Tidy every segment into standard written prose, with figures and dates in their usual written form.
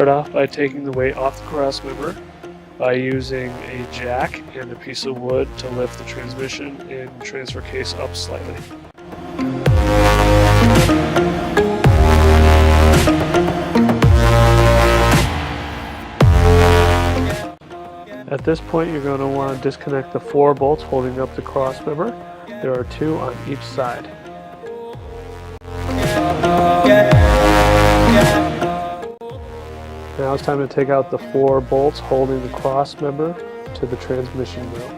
start off by taking the weight off the cross member by using a jack and a piece of wood to lift the transmission and transfer case up slightly. At this point, you're going to want to disconnect the 4 bolts holding up the cross member. There are 2 on each side. Now it's time to take out the 4 bolts holding the cross member to the transmission mount.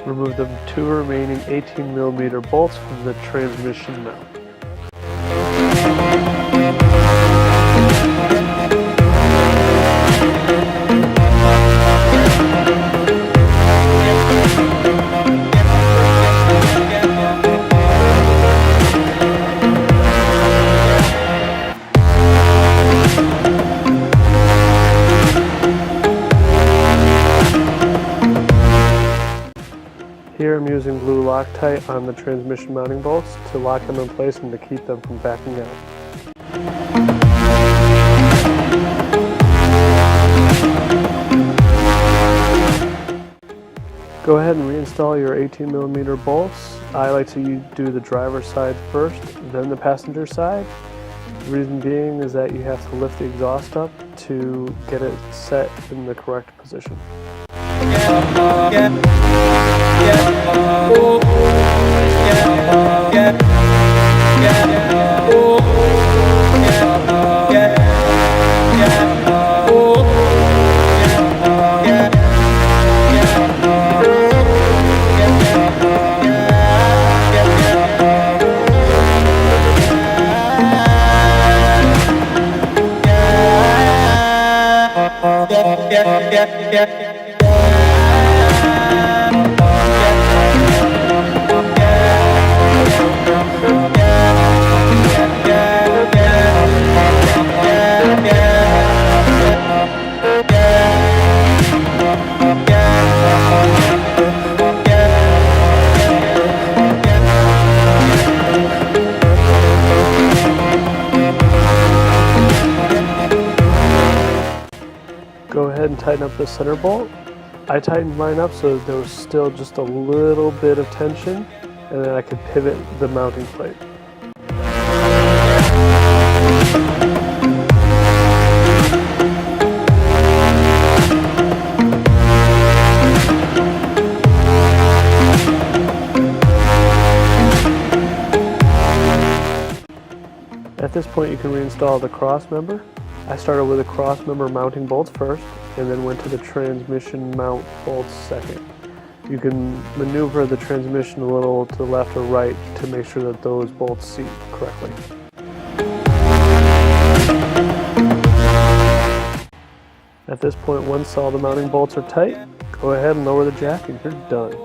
Remove the 2 remaining 18mm bolts from the transmission mount. Here I'm using blue Loctite on the transmission mounting bolts to lock them in place and to keep them from backing out. Go ahead and reinstall your 18mm bolts. I like to do the driver's side first, then the passenger side. The reason being is that you have to lift the exhaust up to get it set in the correct position. Go ahead and tighten up the center bolt. I tightened mine up so that there was still just a little bit of tension, and then I could pivot the mounting plate. At this point you can reinstall the cross member. I started with the cross member mounting bolts first, and then went to the transmission mount bolts second. You can maneuver the transmission a little to the left or right to make sure that those bolts seat correctly. At this point, once all the mounting bolts are tight, go ahead and lower the jack and you're done.